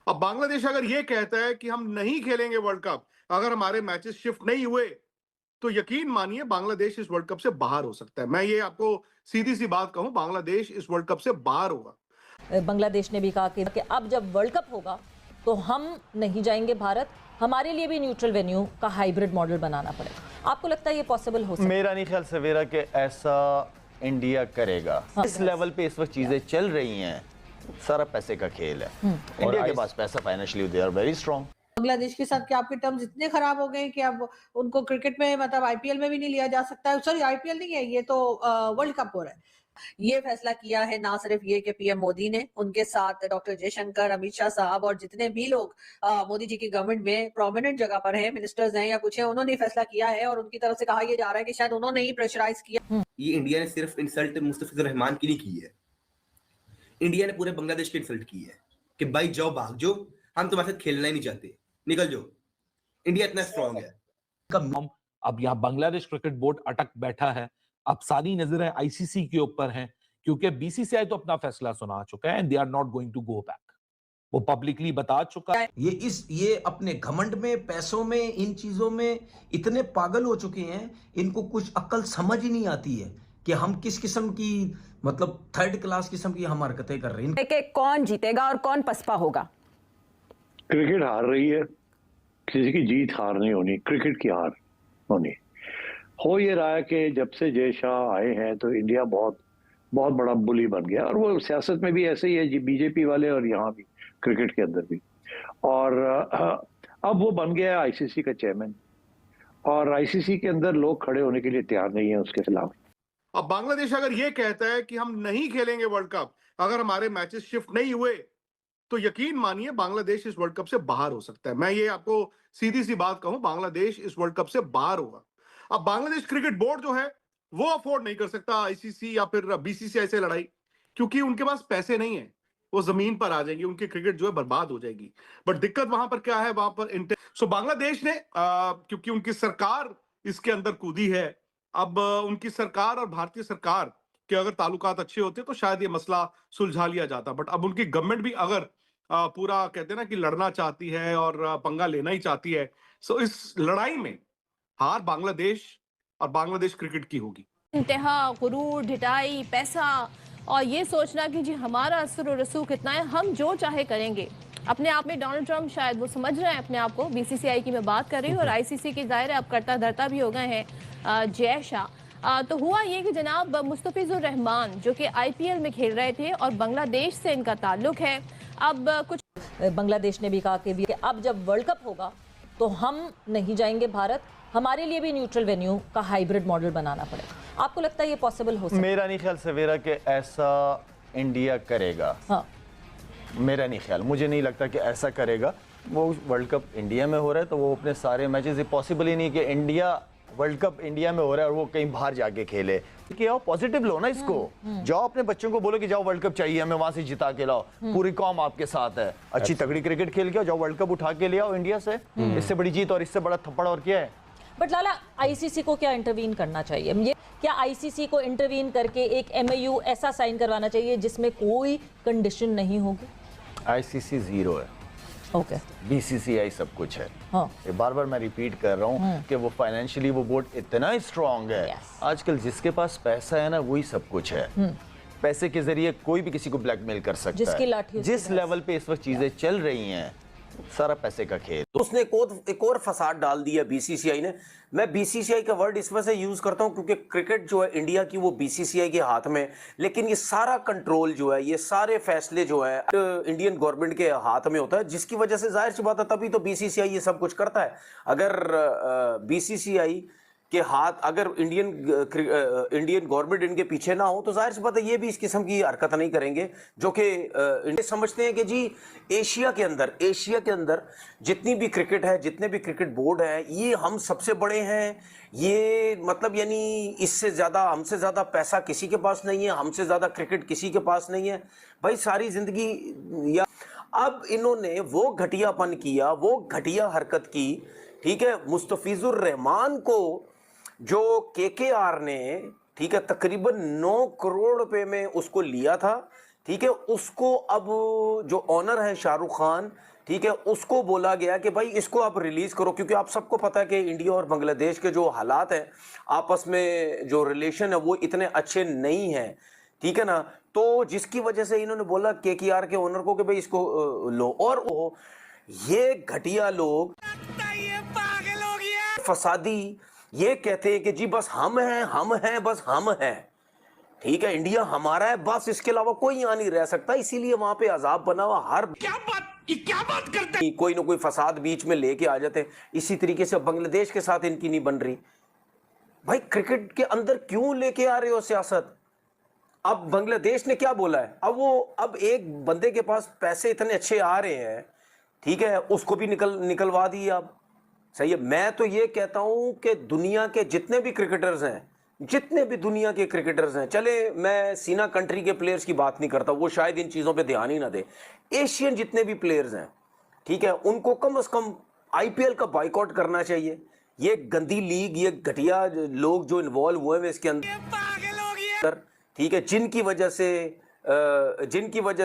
अब बांग्लादेश अगर ये कहता है कि हम नहीं खेलेंगे वर्ल्ड कप, अगर हमारे मैचेस शिफ्ट नहीं हुए, तो यकीन मानिए बांग्लादेश इस वर्ल्ड कप से बाहर हो सकता है। मैं ये आपको सीधी सी बात कहूं, बांग्लादेश इस वर्ल्ड कप से बाहर होगा। बांग्लादेश ने भी कहा कि अब जब वर्ल्ड कप होगा तो हम नहीं जाएंगे भारत, हमारे लिए भी न्यूट्रल वेन्यू का हाइब्रिड मॉडल बनाना पड़ेगा। आपको लगता है ये पॉसिबल हो सकता है? मेरा नहीं ख्याल सवेरा के ऐसा इंडिया करेगा। हाँ, इस लेवल पे इस वक्त चीजें चल रही हैं, सारा पैसे का खेल है। इंडिया के पास पैसा, financially they are very strong. Bangladesh के साथ कि आपके टर्म्स इतने खराब हो गए कि अब उनको क्रिकेट में मतलब आईपीएल में भी नहीं लिया जा सकता है। सॉरी, आईपीएल नहीं है ये, तो वर्ल्ड कप हो रहा है। ये फैसला किया है ना सिर्फ ये कि पीएम मोदी ने, उनके साथ डॉक्टर जयशंकर, अमित शाह साहब और जितने भी लोग मोदी जी की गवर्नमेंट में प्रोमिनेंट जगह पर हैं, मिनिस्टर्स हैं या कुछ है, उन्होंने फैसला किया है और उनकी तरफ से कहा यह जा रहा है कि शायद उन्होंने ही प्रेशराइज किया। ये इंडिया ने सिर्फ इंसल्ट मुस्तफिजुर रहमान की नहीं की है, इंडिया ने पूरे बांग्लादेश की इंसल्ट की है कि भाई जाओ, भाग जाओ, हम तुम्हारे साथ खेलना ही नहीं चाहते, निकल जाओ। इंडिया इतना स्ट्रांग है। अब यहाँ बांग्लादेश क्रिकेट बोर्ड अटक बैठा है। अब सारी नजरें आईसीसी के ऊपर हैं, क्योंकि बीसीसीआई तो अपना फैसला सुना चुका है and they are not going to go back. वो पब्लिकली बता चुका है। ये अपने घमंड में, पैसों में, इन चीजों में इतने पागल हो चुके हैं, इनको कुछ अक्ल समझ ही नहीं आती है कि हम किस किस्म की, मतलब थर्ड क्लास किस्म की हम हरकतें कर रहे हैं। कि कौन जीतेगा और कौन पसपा होगा? क्रिकेट हार रही है, किसी की जीत हार नहीं होनी, क्रिकेट की हार होनी। हो ये रहा है कि जब से जय शाह आए हैं तो इंडिया बहुत बहुत बड़ा बुली बन गया, और वो सियासत में भी ऐसे ही है, बीजेपी वाले और यहाँ भी क्रिकेट के अंदर भी। और अब वो बन गया है आईसीसी का चेयरमैन, और आईसीसी के अंदर लोग खड़े होने के लिए तैयार नहीं है उसके खिलाफ। अब बांग्लादेश अगर ये कहता है कि हम नहीं खेलेंगे वर्ल्ड कप, अगर हमारे मैचेस शिफ्ट नहीं हुए, तो यकीन मानिए बांग्लादेश इस वर्ल्ड कप से बाहर हो सकता है। मैं ये आपको सीधी सी बात कहूं, बांग्लादेश इस वर्ल्ड कप से बाहर होगा। अब बांग्लादेश क्रिकेट बोर्ड जो है वो अफोर्ड नहीं कर सकता आईसीसी या फिर बीसीसीआई से लड़ाई, क्योंकि उनके पास पैसे नहीं है, वो जमीन पर आ जाएंगे, उनकी क्रिकेट जो है बर्बाद हो जाएगी। बट दिक्कत वहां पर क्या है, वहां पर सो बांग्लादेश ने क्योंकि उनकी सरकार इसके अंदर कूदी है, अब उनकी सरकार और भारतीय सरकार के अगर ताल्लुकात अच्छे होते तो शायद ये मसला सुलझा लिया जाता। बट अब उनकी गवर्नमेंट भी अगर पूरा कहते हैं ना कि लड़ना चाहती है और पंगा लेना ही चाहती है, सो इस लड़ाई में हार बांग्लादेश और बांग्लादेश क्रिकेट की होगी। इंतहा, गुरूर, ढिठाई, पैसा और ये सोचना कि जी हमारा असर और रसूख कितना है, हम जो चाहे करेंगे। अपने आप में डोनाल्ड ट्रंप शायद वो समझ रहे हैं अपने आप को, बीसीसीआई की मैं बात कर रही हूँ और आईसीसी की जाहिर है अब करता धरता भी हो गए हैं जय शाह। तो हुआ ये कि जनाब मुस्तफिजुर रहमान जो कि आईपीएल में खेल रहे थे और बांग्लादेश से इनका ताल्लुक है, अब कुछ बांग्लादेश ने भी कहा कि अब जब वर्ल्ड कप होगा तो हम नहीं जाएंगे भारत, हमारे लिए भी न्यूट्रल वेन्यू का हाइब्रिड मॉडल बनाना पड़ेगा। आपको लगता है ये पॉसिबल हो सकता है? मेरा नहीं ख्याल सवेरा के ऐसा इंडिया करेगा। हाँ। मेरा नहीं ख्याल, मुझे नहीं लगता कि ऐसा करेगा। वो वर्ल्ड कप इंडिया में हो रहा है तो वो अपने सारे मैचेस, ये पॉसिबल ही नहीं कि इंडिया वर्ल्ड कप इंडिया में हो रहा है और वो कहीं बाहर जाके खेले। कि आओ पॉजिटिव लो ना इसको, जाओ अपने बच्चों को बोलो कि जाओ वर्ल्ड कप चाहिए हमें, वहां से जिता के लाओ, पूरी कौम आपके साथ है, अच्छी तगड़ी क्रिकेट खेल के जाओ, वर्ल्ड कप उठा के ले आओ इंडिया से। इससे बड़ी जीत और इससे बड़ा थप्पड़ और क्या है? बट लाला, आईसीसी को क्या इंटरवीन करना चाहिए? ये क्या आईसीसी को इंटरवीन करके एक एमओयू ऐसा साइन करवाना चाहिए जिसमें कोई कंडीशन नहीं होगी? आईसीसी जीरो है, ओके, बीसीसीआई सब कुछ है। हाँ। ये बार बार मैं रिपीट कर रहा हूँ कि वो फाइनेंशियली वो बोर्ड इतना स्ट्रांग है। आजकल जिसके पास पैसा है ना वही सब कुछ है। पैसे के जरिए कोई भी किसी को ब्लैकमेल कर सकता है। जिस लेवल पे इस वक्त चीजें चल रही हैं, सारा पैसे का खेल। तो उसने एक और फसाद डाल दिया बीसीसीआई ने। मैं बीसीसीआई का वर्ड इस वजह से यूज करता हूं क्योंकि क्रिकेट जो है इंडिया की वो बीसीसीआई के हाथ में, लेकिन ये सारा कंट्रोल जो है, ये सारे फैसले जो है इंडियन गवर्नमेंट के हाथ में होता है, जिसकी वजह से जाहिर सी बात है तभी तो बीसीसीआई ये सब कुछ करता है। अगर बीसीसीआई के हाथ, अगर इंडियन गवर्नमेंट इनके पीछे ना हो तो जाहिर सी बात है ये भी इस किस्म की हरकत नहीं करेंगे, जो कि इंडिया समझते हैं कि जी एशिया के अंदर जितनी भी क्रिकेट है, जितने भी क्रिकेट बोर्ड है, ये हम सबसे बड़े हैं। ये मतलब यानी इससे ज़्यादा, हमसे ज़्यादा पैसा किसी के पास नहीं है, हमसे ज़्यादा क्रिकेट किसी के पास नहीं है। भाई सारी जिंदगी या अब इन्होंने वो घटियापन किया, वो घटिया हरकत की, ठीक है। मुस्तफिजुर रहमान को जो केकेआर ने, ठीक है, तकरीबन 9 करोड़ रुपए में उसको लिया था ठीक है, उसको अब जो ऑनर है शाहरुख खान, ठीक है, उसको बोला गया कि भाई इसको आप रिलीज करो, क्योंकि आप सबको पता है कि इंडिया और बांग्लादेश के जो हालात हैं, आपस में जो रिलेशन है वो इतने अच्छे नहीं हैं, ठीक है ना। तो जिसकी वजह से इन्होंने बोला केकेआर के ओनर को कि भाई इसको लो, और वो ये घटिया लोग फसादी ये कहते हैं कि जी बस हम हैं, बस हम हैं, ठीक है, इंडिया हमारा है, बस इसके अलावा कोई यहाँ नहीं रह सकता। इसीलिए वहां पे अजाब बना हुआ, हर क्या बात करते हैं, कोई ना कोई फसाद बीच में लेके आ जाते हैं। इसी तरीके से बांग्लादेश के साथ इनकी नहीं बन रही। भाई क्रिकेट के अंदर क्यों लेके आ रहे हो सियासत? अब बांग्लादेश ने क्या बोला है, अब एक बंदे के पास पैसे इतने अच्छे आ रहे हैं, ठीक है, उसको भी निकलवा दिए अब। सही है, मैं तो ये कहता हूं कि दुनिया के जितने भी क्रिकेटर्स हैं, जितने भी दुनिया के क्रिकेटर्स हैं, चले मैं सीना कंट्री के प्लेयर्स की बात नहीं करता, वो शायद इन चीज़ों पे ध्यान ही ना दे, एशियन जितने भी प्लेयर्स हैं, ठीक है, उनको कम से कम आईपीएल का बाइकआउट करना चाहिए। ये गंदी लीग, ये घटिया लोग जो इन्वॉल्व हुए हैं इसके अंदर, ठीक है, जिनकी वजह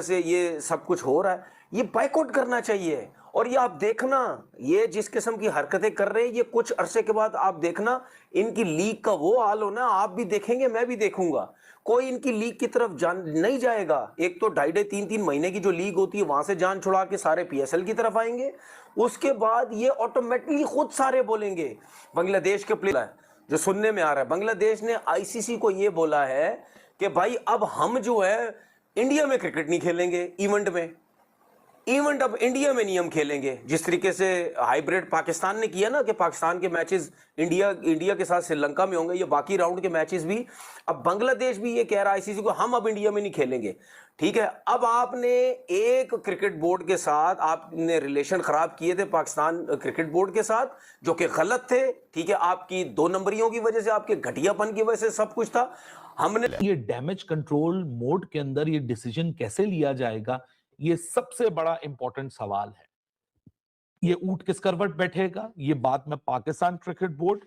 से ये सब कुछ हो रहा है, ये बाइकआउट करना चाहिए। और ये आप देखना, ये जिस किस्म की हरकतें कर रहे हैं, ये कुछ अरसे के बाद आप देखना इनकी लीग का वो हाल होना, आप भी देखेंगे, मैं भी देखूंगा, कोई इनकी लीग की तरफ जान नहीं जाएगा। एक तो 2.5-3 महीने की जो लीग होती है वहां से जान छुड़ा के सारे पीएसएल की तरफ आएंगे, उसके बाद ये ऑटोमेटिकली खुद सारे बोलेंगे। बांग्लादेश के प्लेयर जो सुनने में आ रहा है, बांग्लादेश ने आईसीसी को ये बोला है कि भाई अब हम जो है इंडिया में क्रिकेट नहीं खेलेंगे, इवेंट अब इंडिया में नहीं हम खेलेंगे। जिस तरीके से हाइब्रिड पाकिस्तान ने किया ना कि पाकिस्तान के मैचेस इंडिया के साथ श्रीलंका में होंगे, ये बाकी राउंड के मैचेस भी, अब बांग्लादेश भी ये कह रहा है आईसीसी को हम अब इंडिया में नहीं खेलेंगे, ठीक है। अब आपने एक क्रिकेट बोर्ड के साथ आपने रिलेशन खराब किए थे पाकिस्तान क्रिकेट बोर्ड के साथ, जो कि गलत थे, ठीक है, आपकी 2 नंबरियों की वजह से, आपके घटियापन की वजह से सब कुछ था। हमने ये डैमेज कंट्रोल मोड के अंदर ये डिसीजन कैसे लिया जाएगा, ये सबसे बड़ा इंपॉर्टेंट सवाल है। ये ऊंट किस करवट बैठेगा, ये बात में Pakistan cricket board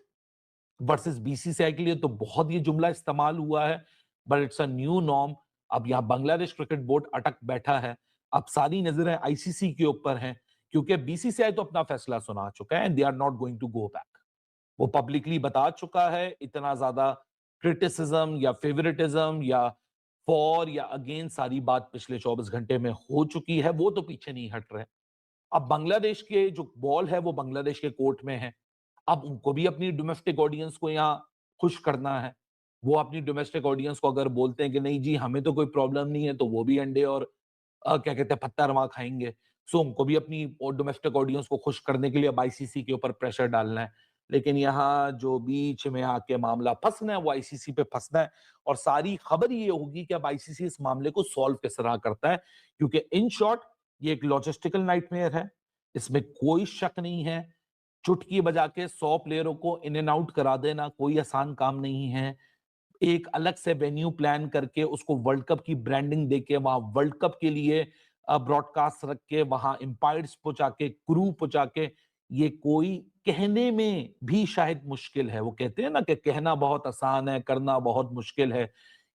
versus BCCI के लिए तो बहुत ये जुमला इस्तेमाल हुआ है, but it's a new norm. अब यहाँ बांग्लादेश क्रिकेट बोर्ड अटक बैठा है, अब सारी नजरें आईसीसी के ऊपर हैं, क्योंकि बीसीसीआई तो अपना फैसला सुना चुका है and they are not going to go back. वो पब्लिकली बता चुका है, इतना ज्यादा क्रिटिसिज्म या फेवरेटिज्म या फॉर या अगेंस्ट सारी बात पिछले 24 घंटे में हो चुकी है, वो तो पीछे नहीं हट रहे। अब बांग्लादेश के जो बॉल है वो बांग्लादेश के कोर्ट में है, अब उनको भी अपनी डोमेस्टिक ऑडियंस को यहाँ खुश करना है। वो अपनी डोमेस्टिक ऑडियंस को अगर बोलते हैं कि नहीं जी हमें तो कोई प्रॉब्लम नहीं है, तो वो भी अंडे और क्या कहते हैं पत्ता रवा खाएंगे। सो उनको भी अपनी डोमेस्टिक ऑडियंस को खुश करने के लिए अब आईसीसी के ऊपर प्रेशर डालना है। लेकिन यहाँ जो बीच में आके मामला फंसना है वो आईसीसी पे फंसना है, और सारी खबर ये होगी कि अब आईसीसी इस मामले को सॉल्व किस तरह करता है, क्योंकि इन शॉर्ट ये एक लॉजिस्टिकल नाइटमेयर है, इसमें कोई शक नहीं है। चुटकी बजा के 100 प्लेयरों को इन एंड आउट करा देना कोई आसान काम नहीं है। एक अलग से वेन्यू प्लान करके उसको वर्ल्ड कप की ब्रांडिंग देके वहां वर्ल्ड कप के लिए ब्रॉडकास्ट रख के वहां एम्पायर्स पहुंचा के क्रू पहुंचा के, ये कोई कहने में भी शायद मुश्किल है। वो कहते हैं ना कि कहना बहुत आसान है, करना बहुत मुश्किल है।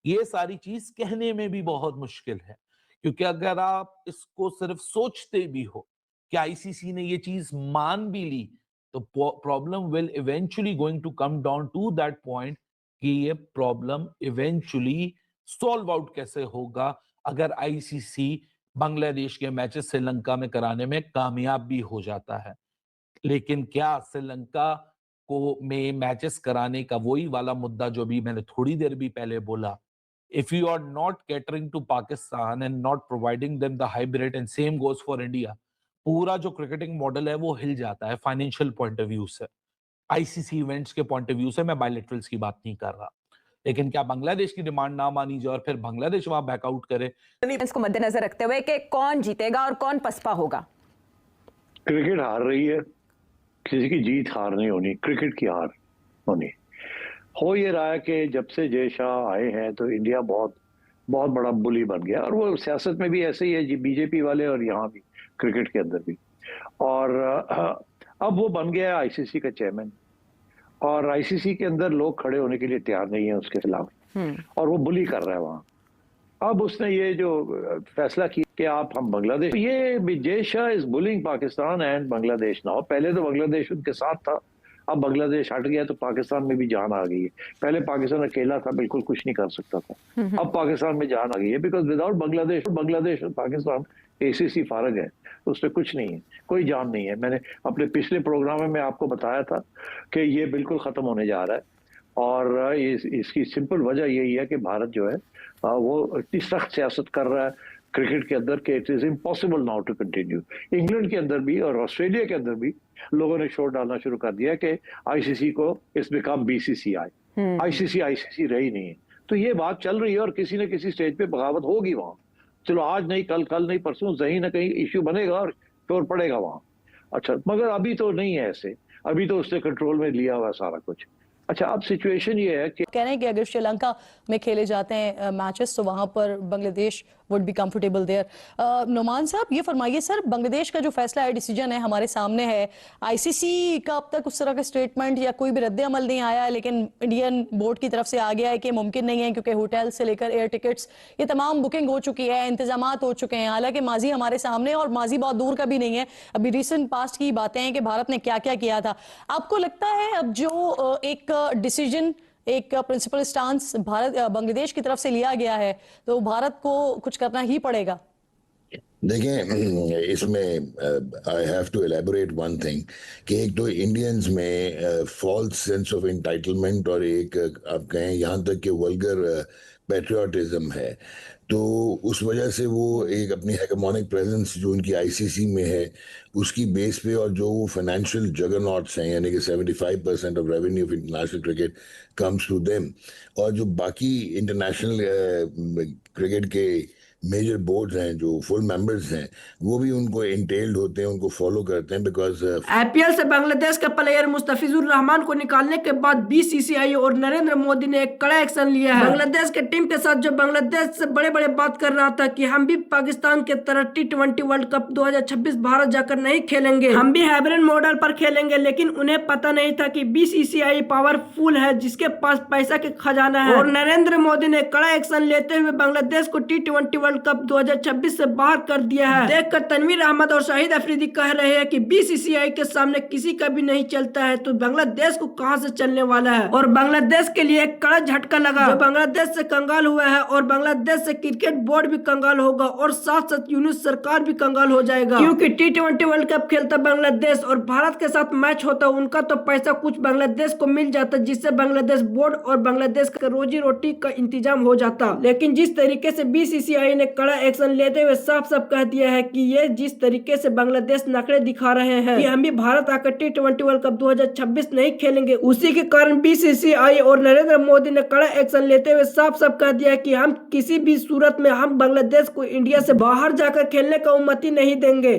ये सारी चीज कहने में भी बहुत मुश्किल है, क्योंकि अगर आप इसको सिर्फ सोचते भी हो कि आईसीसी ने ये चीज मान भी ली, तो problem will eventually going to come down to that point कि ये प्रॉब्लम इवेंचुअली सॉल्व आउट कैसे होगा अगर आईसीसी बांग्लादेश के मैचेस श्रीलंका में कराने में कामयाब भी हो जाता है। लेकिन क्या श्रीलंका को में मैचेस कराने का वही वाला मुद्दा जो भी मैंने थोड़ी देर भी पहले बोला, if you are not catering to Pakistan and not providing them the hybrid, and same goes for India, पूरा जो क्रिकेटिंग मॉडल है वो हिल जाता है फाइनेंशियल पॉइंट ऑफ व्यू से, आईसीसी इवेंट्स के पॉइंट ऑफ व्यू से। मैं बायलैटरल्स की बात नहीं कर रहा। लेकिन क्या बांग्लादेश की डिमांड ना मानी जाए और फिर बांग्लादेश वहां बैकआउट करे? इसको मद्देनजर रखते हुए कि कौन जीतेगा और कौन पसपा होगा? क्रिकेट हार रही है, किसी की जीत हार नहीं होनी, क्रिकेट की हार होनी। हो ये रहा है कि जब से जय शाह आए हैं तो इंडिया बहुत बहुत बड़ा बुली बन गया, और वो सियासत में भी ऐसे ही है जी, बीजेपी वाले और यहाँ भी क्रिकेट के अंदर भी। और अब वो बन गया आईसीसी का चेयरमैन, और आईसीसी के अंदर लोग खड़े होने के लिए तैयार नहीं है उसके खिलाफ, और वो बुली कर रहा है वहाँ। अब उसने ये जो फैसला किया कि हम बांग्लादेश, ये Vijay Shah is bullying Pakistan and Bangladesh now. पहले तो बांग्लादेश उनके साथ था, अब बांग्लादेश हट गया तो पाकिस्तान में भी जान आ गई है। पहले पाकिस्तान अकेला था, बिल्कुल कुछ नहीं कर सकता था, अब पाकिस्तान में जान आ गई है, बिकॉज विदाउट बांग्लादेश और पाकिस्तान ACC फारग है, तो उसमें कुछ नहीं है, कोई जान नहीं है। मैंने अपने पिछले प्रोग्राम में आपको बताया था कि ये बिल्कुल खत्म होने जा रहा है, और इसकी सिंपल वजह यही है कि भारत जो है वो इतनी सख्त सियासत कर रहा है क्रिकेट के अंदर कि it is impossible now to continue. England के अंदर भी और ऑस्ट्रेलिया के अंदर भी लोगों ने शोर डालना शुरू कर दिया कि ICC को इट्स बिकम BCCI। ICC रही नहीं है, तो ये बात चल रही है और किसी न किसी स्टेज पे बगावत होगी वहां। चलो आज नहीं, कल नहीं, परसों कहीं ना कहीं इश्यू बनेगा और शोर पड़ेगा वहां। अच्छा, मगर अभी तो नहीं है ऐसे, अभी तो उसने कंट्रोल में लिया हुआ सारा कुछ। अच्छा, अब सिचुएशन ये है कि कह रहे हैं कि अगर श्रीलंका में खेले जाते हैं मैचेस तो वहां पर Bangladesh would be comfortable there. Noman साहब, ये फरमाइए सर, बांग्लादेश का जो फैसला है, डिसीजन है, हमारे सामने है। ICC का अब तक उस तरह का स्टेटमेंट या कोई भी रद्द अमल नहीं आया है, लेकिन इंडियन बोर्ड की तरफ से आ गया है कि मुमकिन नहीं है, क्योंकि होटल से लेकर एयर टिकट्स ये तमाम बुकिंग हो चुकी है, इंतजामात हो चुके हैं। हालांकि माजी हमारे सामने और माजी बहुत दूर का भी नहीं है, अभी रिसेंट पास्ट की बातें हैं कि भारत ने क्या क्या किया था। आपको लगता है अब जो एक डिसीजन, एक प्रिंसिपल स्टांस भारत बांग्लादेश की तरफ से लिया गया है, तो भारत को कुछ करना ही पड़ेगा? देखें, इसमें I have to elaborate one thing कि एक तो इंडियंस में फॉल्स सेंस ऑफ एंटाइटलमेंट और एक आप कहें यहाँ तक कि वल्गर पैट्रियोटिज्म है, तो उस वजह से वो एक अपनी हेगेमोनिक प्रेजेंस जो उनकी ICC में है उसकी बेस पे, और जो वो फाइनेंशियल जगरनॉट्स हैं, यानी कि 75% of revenue of international cricket comes to them, और जो बाकी इंटरनेशनल क्रिकेट के मेजर बोर्ड्स हैं जो फुल मेंबर्स हैं वो भी उनको इंटेल्ड होते हैं, उनको फॉलो करते हैं, बिकॉज IPL से बांग्लादेश के प्लेयर मुस्तफिजुर रहमान को निकालने के बाद BCCI और नरेंद्र मोदी ने एक कड़ा एक्शन लिया है। बांग्लादेश के टीम के साथ जो बांग्लादेश से बड़े बड़े बात कर रहा था कि हम भी पाकिस्तान के तरह T20 वर्ल्ड कप 2026 भारत जाकर नहीं खेलेंगे, हम भी हाइब्रिड मॉडल पर खेलेंगे, लेकिन उन्हें पता नहीं था कि BCCI पावरफुल है, जिसके पास पैसा के खजाना है। और नरेंद्र मोदी ने कड़ा एक्शन लेते हुए बांग्लादेश को T20 वर्ल्ड कप 2026 से बाहर कर दिया है। देखकर तनवीर अहमद और शाहिद अफरीदी कह रहे हैं कि BCCI के सामने किसी का भी नहीं चलता है, तो बांग्लादेश को कहां से चलने वाला है। और बांग्लादेश के लिए एक कड़ा झटका लगा, जो बांग्लादेश से कंगाल हुआ है, और बांग्लादेश से क्रिकेट बोर्ड भी कंगाल होगा, और साथ साथ यूनुस सरकार भी कंगाल हो जाएगा, क्योंकि T20 वर्ल्ड कप खेलता बांग्लादेश और भारत के साथ मैच होता, उनका तो पैसा कुछ बांग्लादेश को मिल जाता, जिससे बांग्लादेश बोर्ड और बांग्लादेश का रोजी रोटी का इंतजाम हो जाता। लेकिन जिस तरीके से BCCI ने कड़ा एक्शन लेते हुए साफ साफ कह दिया है कि ये जिस तरीके से बांग्लादेश नखरे दिखा रहे हैं कि हम भी भारत आकर T20 वर्ल्ड कप 2026 नहीं खेलेंगे, उसी के कारण BCCI और नरेंद्र मोदी ने कड़ा एक्शन लेते हुए साफ साफ कह दिया है कि हम किसी भी सूरत में हम बांग्लादेश को इंडिया से बाहर जाकर खेलने का अनुमति नहीं देंगे।